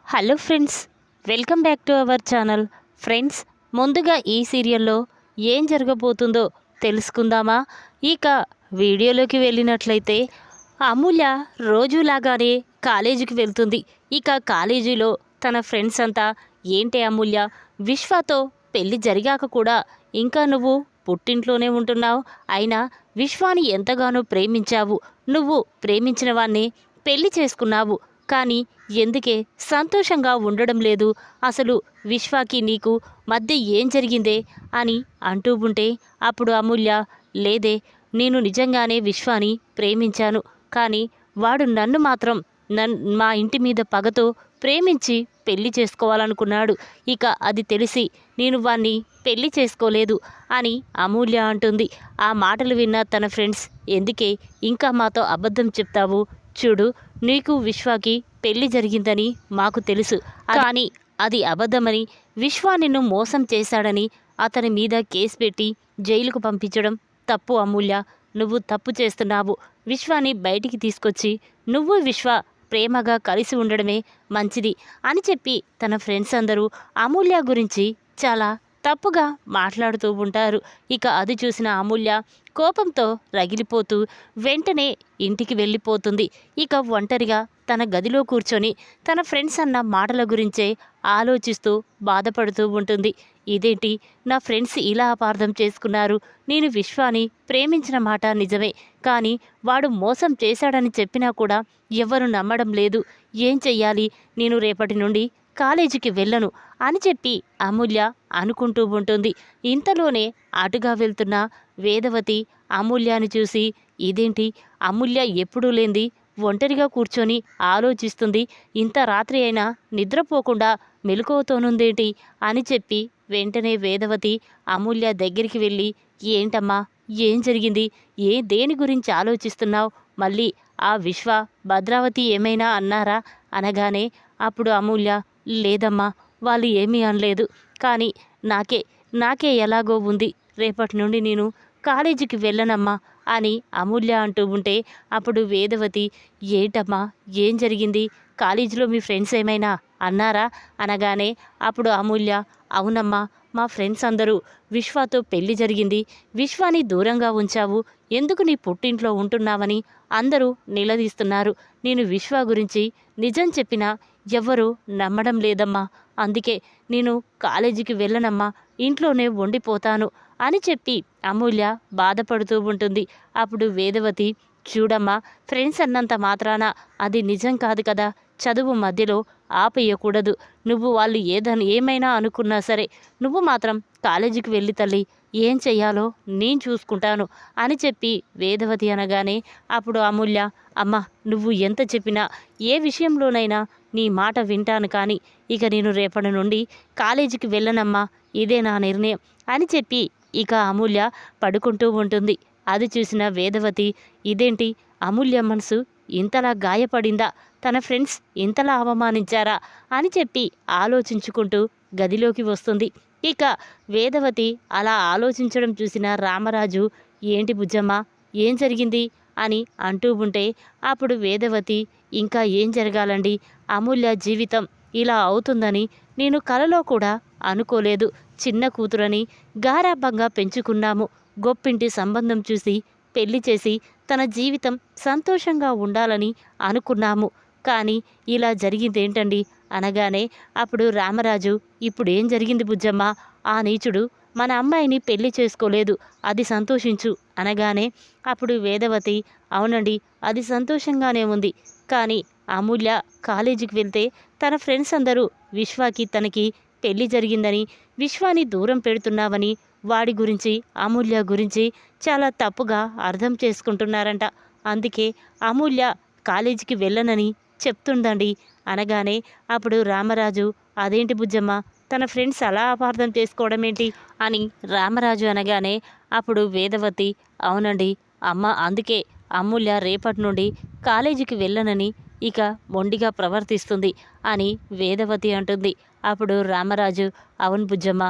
Hello friends, welcome back to our channel. Friends, ముందుగా ఈ సీరియల్లో ఏం జరగబోతుందో తెలుసుకుందామా? ఇక వీడియోలోకి వెళ్ళినట్లయితే అమూల్య రోజులాగానే కాలేజీకి వెళ్తుంది. ఇక కాలేజీలో తన ఫ్రెండ్స్ అంతా, ఏంటి అమూల్య, విశ్వతో పెళ్లి జరిగాక కూడా ఇంకా నువ్వు పుట్టింట్లోనే ఉంటున్నావు, అయినా విశ్వాని ఎంతగానో ప్రేమించావు, నువ్వు ప్రేమించిన వాణ్ణి పెళ్లి చేసుకున్నావు, కానీ ఎందుకే సంతోషంగా ఉండడం లేదు, అసలు విశ్వాకి నీకు మధ్య ఏం జరిగిందే అని అంటూ ఉంటే అప్పుడు అమూల్య, లేదే, నేను నిజంగానే విశ్వాని ప్రేమించాను, కానీ వాడు నన్ను మాత్రం మా ఇంటి మీద పగతో ప్రేమించి పెళ్లి చేసుకోవాలనుకున్నాడు. ఇక అది తెలిసి నేను వాణ్ణి పెళ్లి చేసుకోలేదు అని అమూల్య అంటుంది. ఆ మాటలు విన్న తన ఫ్రెండ్స్, ఎందుకే ఇంకా మాతో అబద్ధం చెప్తావు, చూడు, నీకు విశ్వాకి పెళ్లి జరిగిందని మాకు తెలుసు, కానీ అది అబద్ధమని, విశ్వ నిన్ను మోసం చేశాడని అతని మీద కేసు పెట్టి జైలుకు పంపించడం తప్పు అమూల్య, నువ్వు తప్పు చేస్తున్నావు. విశ్వాని బయటికి తీసుకొచ్చి నువ్వు విశ్వ ప్రేమగా కలిసి ఉండడమే మంచిది అని చెప్పి తన ఫ్రెండ్స్ అందరూ అమూల్య గురించి చాలా తప్పుగా మాట్లాడుతూ ఉంటారు. ఇక అది చూసిన అమూల్య కోపంతో రగిలిపోతూ వెంటనే ఇంటికి వెళ్ళిపోతుంది. ఇక ఒంటరిగా తన గదిలో కూర్చొని తన ఫ్రెండ్స్ అన్న మాటల గురించే ఆలోచిస్తూ బాధపడుతూ ఉంటుంది. ఇదేంటి, నా ఫ్రెండ్స్ ఇలా అపార్థం చేసుకున్నారు, నేను విశ్వాని ప్రేమించిన మాట నిజమే, కానీ వాడు మోసం చేశాడని చెప్పినా కూడా ఎవ్వరు నమ్మడం లేదు, ఏం చెయ్యాలి, నేను రేపటి నుండి కాలేజీకి వెళ్ళను అని చెప్పి అమూల్య అనుకుంటూ ఉంటుంది. ఇంతలోనే అటుగా వెళ్తున్న వేదవతి అమూల్యాని చూసి, ఇదేంటి, అమూల్య ఎప్పుడూ లేంది ఒంటరిగా కూర్చొని ఆలోచిస్తుంది, ఇంత రాత్రి అయినా నిద్రపోకుండా మెలకువతోనుందేంటి అని చెప్పి వెంటనే వేదవతి అమూల్య దగ్గరికి వెళ్ళి, ఏంటమ్మా, ఏం జరిగింది, దేని గురించి ఆలోచిస్తున్నావు, మళ్ళీ ఆ విశ్వ భద్రావతి ఏమైనా అన్నారా అనగానే అప్పుడు అమూల్య, లేదమ్మా, వాళ్ళు ఏమీ అనలేదు, కానీ నాకే ఎలాగో ఉంది, రేపటి నుండి నేను కాలేజీకి వెళ్ళనమ్మా అని అమూల్య అంటూ ఉంటే అప్పుడు వేదవతి, ఏంటమ్మా, ఏం జరిగింది, కాలేజీలో మీ ఫ్రెండ్స్ ఏమైనా అన్నారా అనగానే అప్పుడు అమూల్య, అవునమ్మా, మా ఫ్రెండ్స్ అందరూ విశ్వతో పెళ్లి జరిగింది, విశ్వాని దూరంగా ఉంచావు, ఎందుకు నీ పుట్టింట్లో ఉంటున్నావని అందరూ నిలదీస్తున్నారు, నేను విశ్వ గురించి నిజం చెప్పినా ఎవ్వరూ నమ్మడం లేదమ్మా, అందుకే నేను కాలేజీకి వెళ్ళనమ్మా, ఇంట్లోనే ఉండిపోతాను అని చెప్పి అమూల్య బాధపడుతూ ఉంటుంది. అప్పుడు వేదవతి, చూడమ్మా, ఫ్రెండ్స్ అన్నంత మాత్రాన అది నిజం కాదు కదా, చదువు మధ్యలో ఆపేయకూడదు, నువ్వు వాళ్ళు ఏమైనా అనుకున్నా సరే నువ్వు మాత్రం కాలేజీకి వెళ్ళి తల్లి, ఏం చెయ్యాలో నేను చూసుకుంటాను అని చెప్పి వేదవతి అనగానే అప్పుడు అమూల్య, అమ్మ, నువ్వు ఎంత చెప్పినా ఏ విషయంలోనైనా నీ మాట వింటాను, కానీ ఇక నేను రేపటి నుండి కాలేజీకి వెళ్ళనమ్మా, ఇదే నా నిర్ణయం అని చెప్పి ఇక అమూల్య పడుకుంటూ ఉంటుంది. అది చూసిన వేదవతి, ఇదేంటి, అమూల్య మనసు ఇంతలా గాయపడిందా, తన ఫ్రెండ్స్ ఇంతలా అవమానించారా అని చెప్పి ఆలోచించుకుంటూ గదిలోకి వస్తుంది. ఇక వేదవతి అలా ఆలోచించడం చూసిన రామరాజు, ఏంటి బుజ్జమ్మ, ఏం జరిగింది అని అంటూ ఉంటే అప్పుడు వేదవతి, ఇంకా ఏం జరగాలండి, అమూల్య జీవితం ఇలా అవుతుందని నేను కలలో కూడా అనుకోలేదు, చిన్న కూతురని గారాబంగా పెంచుకున్నాము, గొప్పింటి సంబంధం చూసి పెళ్లి చేసి తన జీవితం సంతోషంగా ఉండాలని అనుకున్నాము, కానీ ఇలా జరిగిందేంటండి అనగానే అప్పుడు రామరాజు, ఇప్పుడేం జరిగింది బుజ్జమ్మ, ఆ నీచుడు మన అమ్మాయిని పెళ్లి చేసుకోలేదు, అది సంతోషించు అనగానే అప్పుడు వేదవతి, అవునండి, అది సంతోషంగానే ఉంది, కానీ అమూల్య కాలేజీకి వెళ్తే తన ఫ్రెండ్స్ అందరూ విశ్వాకి తనకి పెళ్లి జరిగిందని, విశ్వాని దూరం పెడుతున్నావని, వాడి గురించి అమూల్య గురించి చాలా తప్పుగా అర్థం చేసుకుంటున్నారంట, అందుకే అమూల్య కాలేజీకి వెళ్ళనని చెప్తుందండి అనగానే అప్పుడు రామరాజు, అదేంటి బుజ్జమ్మ, తన ఫ్రెండ్స్ అలా అపార్థం చేసుకోవడం ఏంటి అని రామరాజు అనగానే అప్పుడు వేదవతి, అవునండి అమ్మ, అందుకే అమూల్య రేపటి నుండి కాలేజీకి వెళ్ళనని ఇక మొండిగా ప్రవర్తిస్తుంది అని వేదవతి అంటుంది. అప్పుడు రామరాజు, అవును బుజ్జమ్మ,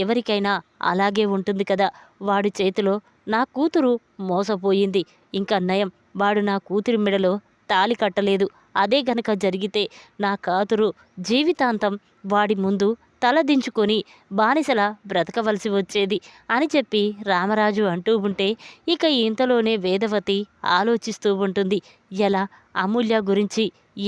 ఎవరికైనా అలాగే ఉంటుంది కదా, వాడి చేతిలో నా కూతురు మోసపోయింది, ఇంకా నయం, వాడు నా కూతురి మెడలో తాళి కట్టలేదు, అదే గనక జరిగితే నా కూతురు జీవితాంతం వాడి ముందు తలదించుకొని బానిసలా బ్రతకవలసి వచ్చేది అని చెప్పి రామరాజు అంటూ ఉంటే ఇక ఇంతలోనే వేదవతి ఆలోచిస్తూ ఉంటుంది. ఎలా అమూల్య గురించి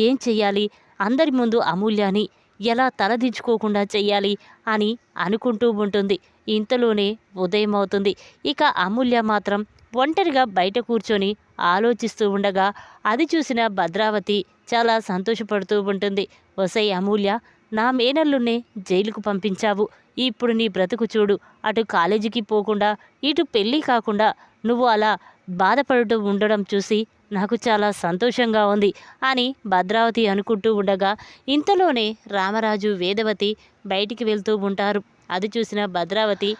ఏం చెయ్యాలి, అందరి ముందు అమూల్యాని ఎలా తలదించుకోకుండా చెయ్యాలి అని అనుకుంటూ ఉంటుంది. ఇంతలోనే ఉదయం అవుతుంది. ఇక అమూల్య మాత్రం ఒంటరిగా బయట కూర్చొని ఆలోచిస్తూ ఉండగా అది చూసిన భద్రావతి చాలా సంతోషపడుతూ ఉంటుంది. ఒసై అమూల్య, నా మేనల్లునే జైలుకు పంపించావు. ఇప్పుడు నీ బ్రతుకు చూడు. అటు కాలేజీకి పోకుండా ఇటు పెళ్ళి కాకుండా నువ్వు అలా బాధపడుతూ ఉండడం చూసి నాకు చాలా సంతోషంగా ఉంది అని భద్రావతి అనుకుంటూ ఉండగా ఇంతలోనే రామరాజు వేదవతి బయటికి వెళ్తూ ఉంటారు. అది చూసిన భద్రావతి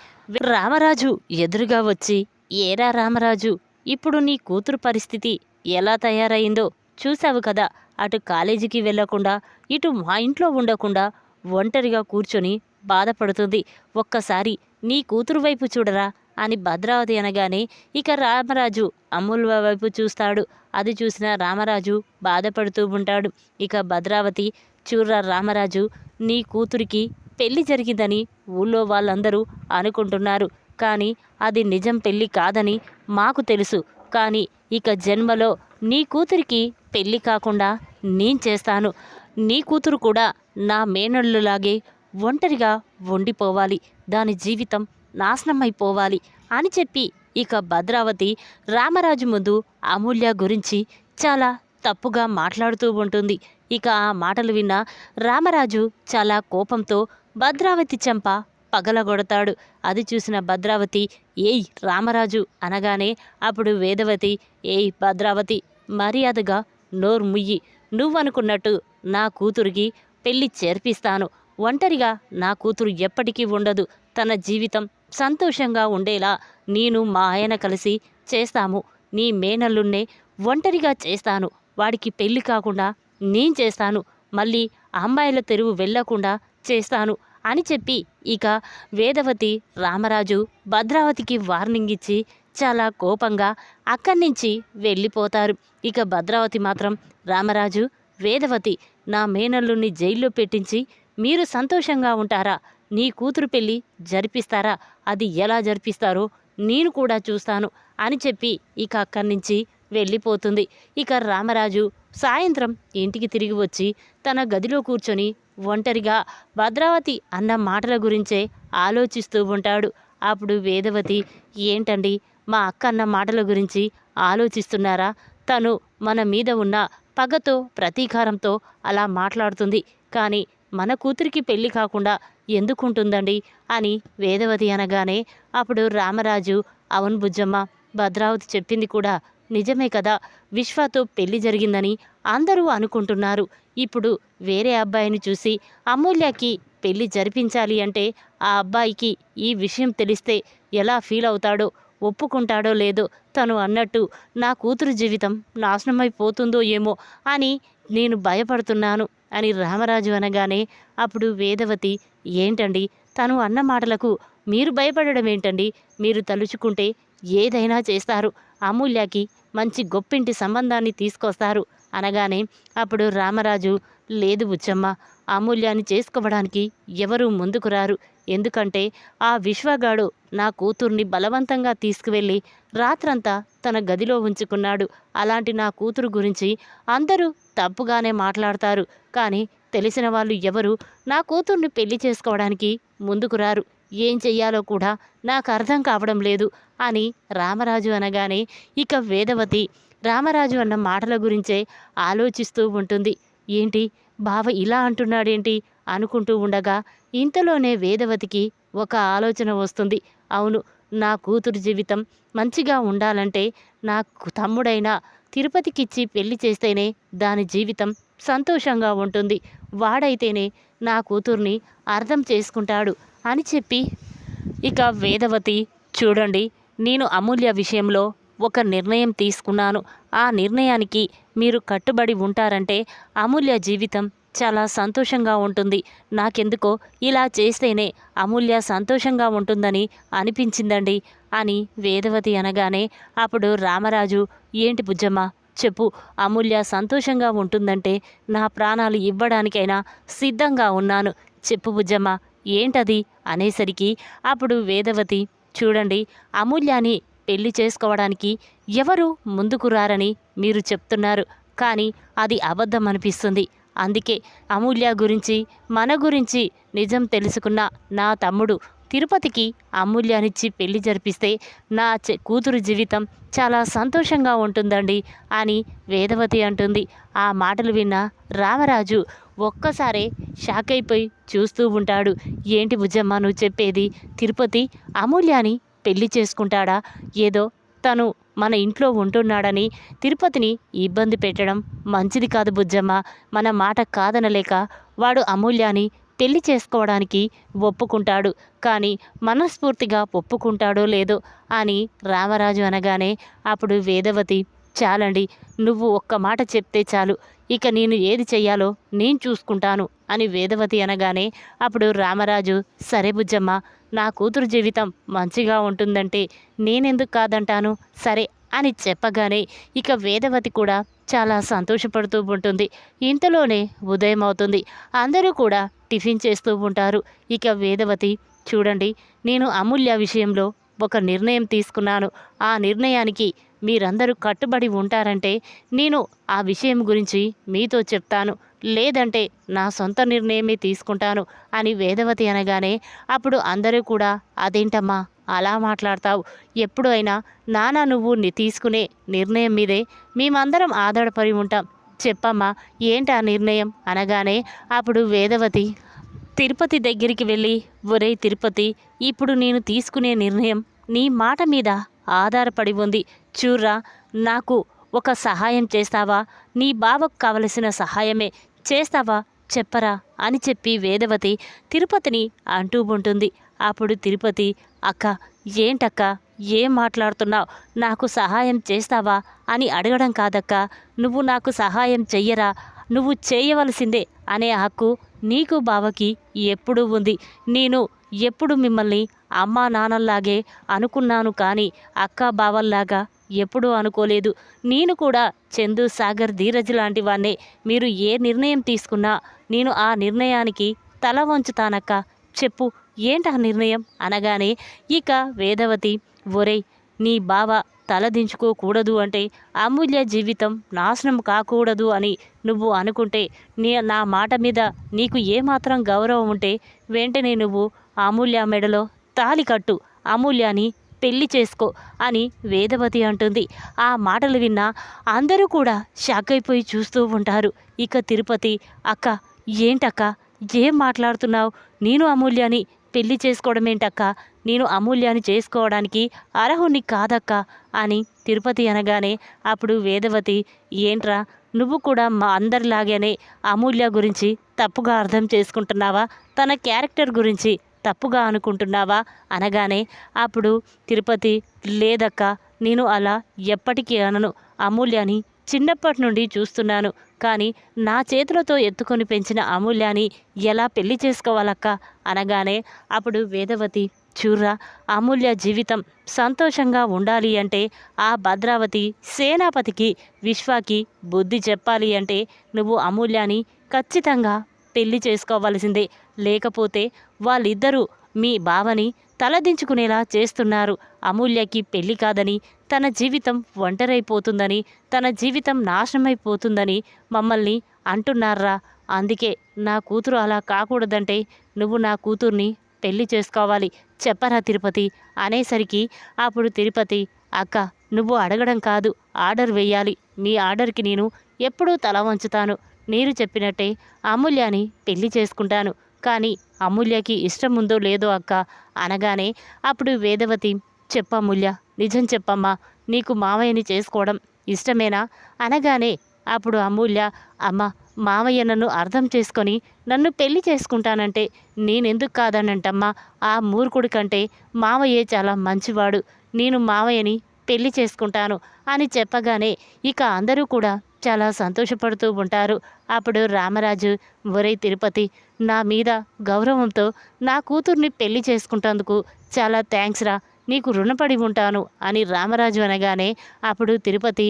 రామరాజు ఎదురుగా వచ్చి, ఏరా రామరాజు, ఇప్పుడు నీ కూతురు పరిస్థితి ఎలా తయారైందో చూశావు కదా. అటు కాలేజీకి వెళ్లకుండా ఇటు మా ఇంట్లో ఉండకుండా ఒంటరిగా కూర్చొని బాధపడుతుంది. ఒక్కసారి నీ కూతురు వైపు చూడరా అని భద్రావతి అనగానే ఇక రామరాజు అమూల్య వైపు చూస్తాడు. అది చూసిన రామరాజు బాధపడుతూ ఉంటాడు. ఇక భద్రావతి, చూర్రా రామరాజు, నీ కూతురికి పెళ్లి జరిగిందని ఊళ్ళో వాళ్ళందరూ అనుకుంటున్నారు. కానీ అది నిజం పెళ్లి కాదని మాకు తెలుసు. కానీ ఇక జన్మలో నీ కూతురికి పెళ్లి కాకుండా నేను చేస్తాను. నీ కూతురు కూడా నా మేనల్లులాగే ఒంటరిగా ఉండిపోవాలి, దాని జీవితం నాశనమైపోవాలి అని చెప్పి ఇక భద్రావతి రామరాజు ముందు అమూల్య గురించి చాలా తప్పుగా మాట్లాడుతూ ఉంటుంది. ఇక ఆ మాటలు విన్న రామరాజు చాలా కోపంతో భద్రావతి చెంప పగలగొడతాడు. అది చూసిన భద్రావతి, ఏయ్ రామరాజు అనగానే అప్పుడు వేదవతి, ఏయ్ భద్రావతి, మర్యాదగా నోరు ముయ్యి. నువ్వనుకున్నట్టు నా కూతురికి పెళ్లి చేర్పిస్తాను. ఒంటరిగా నా కూతురు ఎప్పటికీ ఉండదు. తన జీవితం సంతోషంగా ఉండేలా నేను మా ఆయన కలిసి చేస్తాము. నీ మేనల్లున్నే ఒంటరిగా చేస్తాను. వాడికి పెళ్లి కాకుండా నేను చేస్తాను. మళ్ళీ అమ్మాయిల తెరువు వెళ్లకుండా చేస్తాను అని చెప్పి ఇక వేదవతి రామరాజు భద్రావతికి వార్నింగ్ ఇచ్చి చాలా కోపంగా అక్కడి నుంచి వెళ్ళిపోతారు. ఇక భద్రావతి మాత్రం, రామరాజు, వేదవతి, నా మేనల్లుని జైల్లో పెట్టించి మీరు సంతోషంగా ఉంటారా? నీ కూతురు పెళ్ళి జరిపిస్తారా? అది ఎలా జరిపిస్తారో నేను కూడా చూస్తాను అని చెప్పి ఇక అక్కడి నుంచి వెళ్ళిపోతుంది. ఇక రామరాజు సాయంత్రం ఇంటికి తిరిగి వచ్చి తన గదిలో కూర్చొని ఒంటరిగా భద్రావతి అన్న మాటల గురించే ఆలోచిస్తూ ఉంటాడు. అప్పుడు వేదవతి, ఏంటండి మా అక్క అన్న మాటల గురించి ఆలోచిస్తున్నారా? తను మన మీద ఉన్న పగతో ప్రతీకారంతో అలా మాట్లాడుతుంది. కానీ మన కూతురికి పెళ్లి కాకుండా ఎందుకుంటుందండి అని వేదవతి అనగానే అప్పుడు రామరాజు, అవును బుజ్జమ్మ, భద్రావతి చెప్పింది కూడా నిజమే కదా. విశ్వతో పెళ్లి జరిగిందని అందరూ అనుకుంటున్నారు. ఇప్పుడు వేరే అబ్బాయిని చూసి అమూల్యకి పెళ్లి జరిపించాలి అంటే ఆ అబ్బాయికి ఈ విషయం తెలిస్తే ఎలా ఫీల్ అవుతాడో, ఒప్పుకుంటాడో లేదో, తను అన్నట్టు నా కూతురు జీవితం నాశనమైపోతుందో ఏమో అని నేను భయపడుతున్నాను అని రామరాజు అనగానే అప్పుడు వేదవతి, ఏంటండి తను అన్న మాటలకు మీరు భయపడడం ఏంటండి? మీరు తలుచుకుంటే ఏదైనా చేస్తారు. అమూల్యకి మంచి గొప్పింటి సంబంధాన్ని తీసుకొస్తారు అనగానే అప్పుడు రామరాజు, లేదు బుచ్చమ్మ, అమూల్యాన్ని చేసుకోవడానికి ఎవరూ ముందుకు రారు. ఎందుకంటే ఆ విశ్వగాడు నా కూతుర్ని బలవంతంగా తీసుకువెళ్ళి రాత్రంతా తన గదిలో ఉంచుకున్నాడు. అలాంటి నా కూతురు గురించి అందరూ తప్పుగానే మాట్లాడతారు. కానీ తెలిసిన వాళ్ళు ఎవరు నా కూతుర్ని పెళ్లి చేసుకోవడానికి ముందుకు రారు. ఏం చెయ్యాలో కూడా నాకు అర్థం కావడం లేదు అని రామరాజు అనగానే ఇక వేదవతి రామరాజు అన్న మాటల గురించే ఆలోచిస్తూ ఉంటుంది. ఏంటి బావ ఇలా అంటున్నాడేంటి అనుకుంటూ ఉండగా ఇంతలోనే వేదవతికి ఒక ఆలోచన వస్తుంది. అవును, నా కూతురు జీవితం మంచిగా ఉండాలంటే నా తమ్ముడైన తిరుపతికిచ్చి పెళ్లి చేస్తేనే దాని జీవితం సంతోషంగా ఉంటుంది. వాడైతేనే నా కూతుర్ని అర్థం చేసుకుంటాడు అని చెప్పి ఇక వేదవతి, చూడండి, నేను అమూల్య విషయంలో ఒక నిర్ణయం తీసుకున్నాను. ఆ నిర్ణయానికి మీరు కట్టుబడి ఉంటారంటే అమూల్య జీవితం చాలా సంతోషంగా ఉంటుంది. నాకెందుకో ఇలా చేస్తేనే అమూల్య సంతోషంగా ఉంటుందని అనిపించిందండి అని వేదవతి అనగానే అప్పుడు రామరాజు, ఏంటి బుజ్జమ్మ చెప్పు, అమూల్య సంతోషంగా ఉంటుందంటే నా ప్రాణాలు ఇవ్వడానికైనా సిద్ధంగా ఉన్నాను. చెప్పు బుజ్జమ్మ, ఏంటది అనేసరికి అప్పుడు వేదవతి, చూడండి, అమూల్యాని పెళ్లి చేసుకోవడానికి ఎవరు ముందుకు రారని మీరు చెప్తున్నారు, కానీ అది అబద్ధం అనిపిస్తుంది. అందుకే అమూల్య గురించి, మన గురించి నిజం తెలుసుకున్న నా తమ్ముడు తిరుపతికి అమూల్యానిచ్చి పెళ్లి జరిపిస్తే నా కూతురు జీవితం చాలా సంతోషంగా ఉంటుందండి అని వేదవతి అంటుంది. ఆ మాటలు విన్న రామరాజు ఒక్కసారే షాక్ అయిపోయి చూస్తూ ఉంటాడు. ఏంటి బుజ్జమ్మ నువ్వు చెప్పేది? తిరుపతి అమూల్యాని పెళ్లి చేసుకుంటాడా? ఏదో తను మన ఇంట్లో ఉంటున్నాడని తిరుపతిని ఇబ్బంది పెట్టడం మంచిది కాదు బుజ్జమ్మ. మన మాట కాదనలేక వాడు అమూల్యాని పెళ్లి చేసుకోవడానికి ఒప్పుకుంటాడు, కానీ మనస్ఫూర్తిగా ఒప్పుకుంటాడో లేదో అని రామరాజు అనగానే అప్పుడు వేదవతి, చాలండి, నువ్వు ఒక్క మాట చెప్తే చాలు, ఇక నేను ఏది చెయ్యాలో నేను చూసుకుంటాను అని వేదవతి అనగానే అప్పుడు రామరాజు, సరే బుజ్జమ్మ, నా కూతురు జీవితం మంచిగా ఉంటుందంటే నేనెందుకు కాదంటాను, సరే అని చెప్పగానే ఇక వేదవతి కూడా చాలా సంతోషపడుతూ ఉంటుంది. ఇంతలోనే ఉదయం అవుతుంది. అందరూ కూడా టిఫిన్ చేస్తూ ఉంటారు. ఇక వేదవతి, చూడండి, నేను అమూల్య విషయంలో ఒక నిర్ణయం తీసుకున్నాను. ఆ నిర్ణయానికి మీరందరూ కట్టుబడి ఉంటారంటే నేను ఆ విషయం గురించి మీతో చెప్తాను, లేదంటే నా సొంత నిర్ణయమే తీసుకుంటాను అని వేదవతి అనగానే అప్పుడు అందరూ కూడా, అదేంటమ్మా అలా మాట్లాడతావు? ఎప్పుడు అయినా నాన్న నువ్వు తీసుకునే నిర్ణయం మీదే మేమందరం ఆధారపడి ఉంటాం. చెప్పమ్మా, ఏంటి ఆ నిర్ణయం అనగానే అప్పుడు వేదవతి తిరుపతి దగ్గరికి వెళ్ళి, ఒరేయ్ తిరుపతి, ఇప్పుడు నేను తీసుకునే నిర్ణయం నీ మాట మీద ఆధారపడి ఉంది. చూర్రా, నాకు ఒక సహాయం చేస్తావా? నీ బావకు కావలసిన సహాయమే చేస్తావా చెప్పరా అని చెప్పి వేదవతి తిరుపతిని అంటూ ఉంటుంది. అప్పుడు తిరుపతి, అక్క, ఏంటక్క, ఏం మాట్లాడుతున్నావు? నాకు సహాయం చేస్తావా అని అడగడం కాదక్క, నువ్వు నాకు సహాయం చెయ్యరా, నువ్వు చేయవలసిందే అనే హక్కు నీకు బావకి ఎప్పుడూ ఉంది. నేను ఎప్పుడు మిమ్మల్ని అమ్మా నాన్నల్లాగే అనుకున్నాను, కానీ అక్క బావల్లాగా ఎప్పుడూ అనుకోలేదు. నేను కూడా చందు, సాగర్, ధీరజ్ లాంటి వాన్నే. మీరు ఏ నిర్ణయం తీసుకున్నా నేను ఆ నిర్ణయానికి తల వంచుతానక్క. చెప్పు, ఏంటా నిర్ణయం అనగానే ఇక వేదవతి, ఒరేయ్, నీ బావ తలదించుకోకూడదు అంటే అమూల్య జీవితం నాశనం కాకూడదు అని నువ్వు అనుకుంటే, నా మాట మీద నీకు ఏమాత్రం గౌరవం ఉంటే వెంటనే నువ్వు అమూల్య మెడలో తాళి కట్టు, అమూల్యాని పెళ్లి చేసుకో అని వేదవతి అంటుంది. ఆ మాటలు విన్నా అందరూ కూడా షాక్ అయిపోయి చూస్తూ ఉంటారు. ఇక తిరుపతి, అక్క, ఏంటక్క, ఏం మాట్లాడుతున్నావు? నేను అమూల్యాని పెళ్లి చేసుకోవడమేంటక్క? నేను అమూల్యాన్ని చేసుకోవడానికి అర్హుణ్ణి కాదక్క అని తిరుపతి అనగానే అప్పుడు వేదవతి, ఏంట్రా, నువ్వు కూడా మా అందరిలాగానే అమూల్య గురించి తప్పుగా అర్థం చేసుకుంటున్నావా? తన క్యారెక్టర్ గురించి తప్పుగా అనుకుంటున్నావా అనగానే అప్పుడు తిరుపతి, లేదక్క, నేను అలా ఎప్పటికీ అనను. అమూల్యాని చిన్నప్పటి నుండి చూస్తున్నాను, కానీ నా చేతులతో ఎత్తుకొని పెంచిన అమూల్యాని ఎలా పెళ్లి చేసుకోవాలక్క అనగానే అప్పుడు వేదవతి, చూర్రా, అమూల్య జీవితం సంతోషంగా ఉండాలి అంటే ఆ భద్రావతి సేనాపతికి విశ్వాకి బుద్ధి చెప్పాలి అంటే నువ్వు అమూల్యాని ఖచ్చితంగా పెళ్లి చేసుకోవాల్సిందే. లేకపోతే వాళ్ళిద్దరూ మీ బావని తలదించుకునేలా చేస్తున్నారు. అమూల్యకి పెళ్లి కాదని, తన జీవితం ఒంటరైపోతుందని, తన జీవితం నాశనమైపోతుందని మమ్మల్ని అంటున్నారా? అందుకే నా కూతురు అలా కాకూడదంటే నువ్వు నా కూతుర్ని పెళ్లి చేసుకోవాలి, చెప్పరా తిరుపతి అనేసరికి అప్పుడు తిరుపతి, అక్క, నువ్వు అడగడం కాదు, ఆర్డర్ వేయాలి. మీ ఆర్డర్కి నేను ఎప్పుడూ తల వంచుతాను. మీరు చెప్పినట్టే అమూల్యాని పెళ్లి చేసుకుంటాను, కానీ అమూల్యకి ఇష్టం ఉందో లేదో అక్క అనగానే అప్పుడు వేదవతి, చెప్పమ్మూల్య, నిజం చెప్పమ్మా, నీకు మావయ్యని చేసుకోవడం ఇష్టమేనా అనగానే అప్పుడు అమూల్య, అమ్మ, మావయ్య నన్ను అర్థం చేసుకొని నన్ను పెళ్లి చేసుకుంటానంటే నేనెందుకు కాదనంటమ్మా? ఆ మూర్ఖుడి కంటే మావయ్యే చాలా మంచివాడు, నేను మావయ్యని పెళ్లి చేసుకుంటాను అని చెప్పగానే ఇక అందరూ కూడా చాలా సంతోషపడుతూ ఉంటారు. అప్పుడు రామరాజు, ఒరేయ్ తిరుపతి, నా మీద గౌరవంతో నా కూతుర్ని పెళ్లి చేసుకుంటందుకు చాలా థ్యాంక్స్ రా. నీకు రుణపడి ఉంటాను అని రామరాజు అనగానే అప్పుడు తిరుపతి,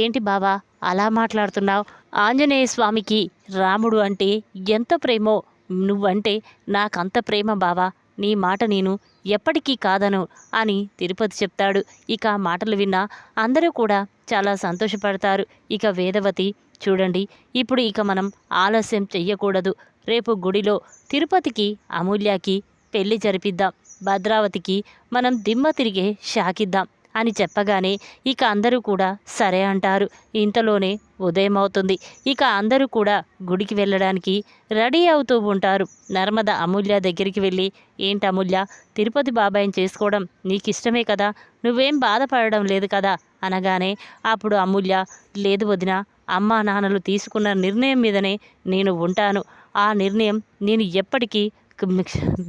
ఏంటి బావా అలా మాట్లాడుతున్నావు? ఆంజనేయ స్వామికి రాముడు అంటే ఎంత ప్రేమో, నువ్వంటే నాకంత ప్రేమ బావా, నీ మాట నేను ఎప్పటికీ కాదను అని తిరుపతి చెప్తాడు. ఇక ఆ మాటలు విన్న అందరూ కూడా చాలా సంతోషపడతారు. ఇక వేదవతి, చూడండి ఇప్పుడు ఇక మనం ఆలస్యం చెయ్యకూడదు. రేపు గుడిలో తిరుపతికి అమూల్యకి పెళ్లి జరిపిద్దాం, భద్రావతికి మనం దిమ్మ తిరిగే షాకిద్దాం అని చెప్పగానే ఇక అందరూ కూడా సరే అంటారు. ఇంతలోనే ఉదయం అవుతుంది. ఇక అందరూ కూడా గుడికి వెళ్ళడానికి రెడీ అవుతూ ఉంటారు. నర్మద అమూల్య దగ్గరికి వెళ్ళి, ఏంటి అమూల్య, తిరుపతి బాబాయిని చేసుకోవడం నీకు ఇష్టమే కదా, నువ్వేం బాధపడడం లేదు కదా అనగానే అప్పుడు అమూల్య, లేదు వదిన, అమ్మా నాన్నలు తీసుకున్న నిర్ణయం మీదనే నేను ఉంటాను, ఆ నిర్ణయం నేను ఎప్పటికీ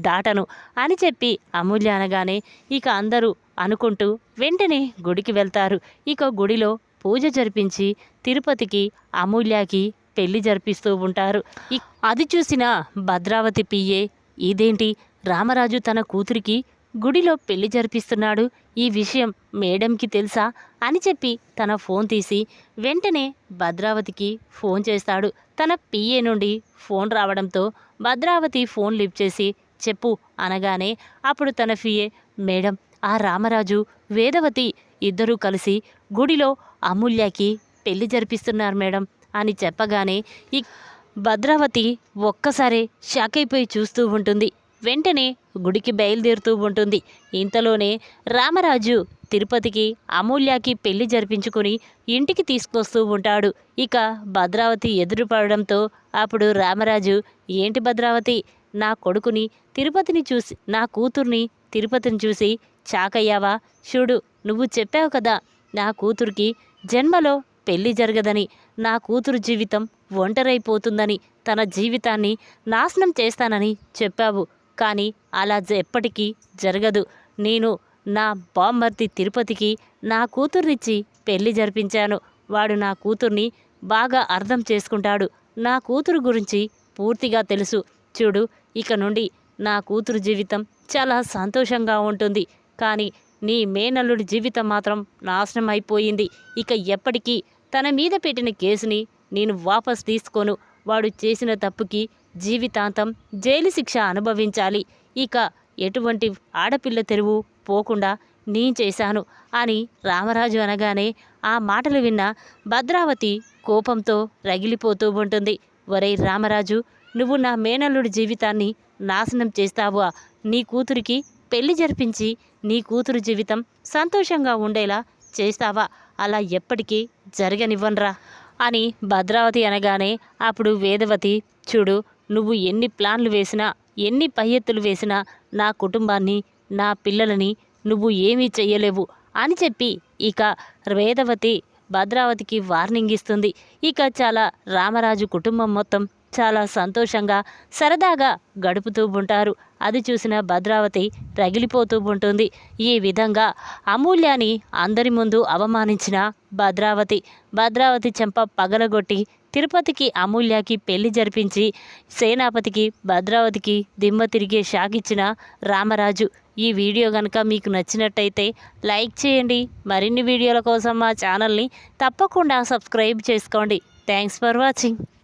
దాటను అని చెప్పి అమూల్య అనగానే ఇక అందరూ అనుకుంటూ వెంటనే గుడికి వెళ్తారు. ఇక గుడిలో పూజ జరిపించి తిరుపతికి అమూల్యకి పెళ్లి జరిపిస్తూ ఉంటారు. అది చూసిన భద్రావతి పియ్యే, ఇదేంటి రామరాజు తన కూతురికి గుడిలో పెళ్లి జరిపిస్తున్నాడు, ఈ విషయం మేడంకి తెలుసా అని చెప్పి తన ఫోన్ తీసి వెంటనే భద్రావతికి ఫోన్ చేస్తాడు. తన పిఏ నుండి ఫోన్ రావడంతో భద్రావతి ఫోన్ లిఫ్ట్ చేసి చెప్పు అనగానే అప్పుడు తన పిఏ, మేడం, ఆ రామరాజు వేదవతి ఇద్దరూ కలిసి గుడిలో అమూల్యకి పెళ్లి జరిపిస్తున్నారు మేడం అని చెప్పగానే ఈ భద్రావతి ఒక్కసారే షాక్ అయిపోయి చూస్తూ ఉంటుంది. వెంటనే గుడికి బయలుదేరుతూ ఉంటుంది. ఇంతలోనే రామరాజు తిరుపతికి అమూల్యకి పెళ్లి జరిపించుకుని ఇంటికి తీసుకొస్తూ ఉంటాడు. ఇక భద్రావతి ఎదురుపడడంతో అప్పుడు రామరాజు, ఏంటి భద్రావతి, నా కొడుకుని తిరుపతిని చూసి, నా కూతుర్ని తిరుపతిని చూసి చాకయ్యావా? చూడు, నువ్వు చెప్పావు కదా నా కూతురికి జన్మలో పెళ్లి జరగదని, నా కూతురు జీవితం ఒంటరైపోతుందని, తన జీవితాన్ని నాశనం చేస్తానని చెప్పావు. కానీ అలా ఎప్పటికీ జరగదు. నేను నా బామ్మర్ది తిరుపతికి నా కూతుర్నిచ్చి పెళ్లి జరిపించాను. వాడు నా కూతుర్ని బాగా అర్థం చేసుకుంటాడు. నా కూతురు గురించి పూర్తిగా తెలుసు. చూడు, ఇక నుండి నా కూతురు జీవితం చాలా సంతోషంగా ఉంటుంది. కానీ నీ మేనల్లుడి జీవితం మాత్రం నాశనం అయిపోయింది. ఇక ఎప్పటికీ తన మీద పెట్టిన కేసుని నేను వాపస్ తీసుకోను. వాడు చేసిన తప్పుకి జీవితాంతం జైలు శిక్ష అనుభవించాలి. ఇక ఎటువంటి ఆడపిల్ల తెరువు పోకుండా నేను చేశాను అని రామరాజు అనగానే ఆ మాటలు విన్న భద్రావతి కోపంతో రగిలిపోతూ ఉంటుంది. ఒరేయ్ రామరాజు, నువ్వు నా మేనల్లుడి జీవితాన్ని నాశనం చేస్తావా? నీ కూతురికి పెళ్లి జరిపించి నీ కూతురు జీవితం సంతోషంగా ఉండేలా చేస్తావా? అలా ఎప్పటికీ జరగనివ్వనరా అని భద్రావతి అనగానే అప్పుడు వేదవతి, చూడు, నువ్వు ఎన్ని ప్లాన్లు వేసినా, ఎన్ని పై ఎత్తులు వేసినా నా కుటుంబాన్ని, నా పిల్లలని నువ్వు ఏమీ చెయ్యలేవు అని చెప్పి ఇక వేదవతి భద్రావతికి వార్నింగ్ ఇస్తుంది. ఇక చాలా రామరాజు కుటుంబం మొత్తం చాలా సంతోషంగా సరదాగా గడుపుతూ ఉంటారు. అది చూసిన భద్రావతి రగిలిపోతూ ఉంటుంది. ఈ విధంగా అమూల్యాని అందరి ముందు అవమానించిన భద్రావతి చెంప పగలగొట్టి తిరుపతికి అమూల్యకి పెళ్లి జరిపించి సేనాపతికి భద్రావతికి దిమ్మ తిరిగే షాకిచ్చిన రామరాజు. ఈ వీడియో కనుక మీకు నచ్చినట్టయితే లైక్ చేయండి. మరిన్ని వీడియోల కోసం మా ఛానల్ని తప్పకుండా సబ్స్క్రైబ్ చేసుకోండి. Thanks for watching.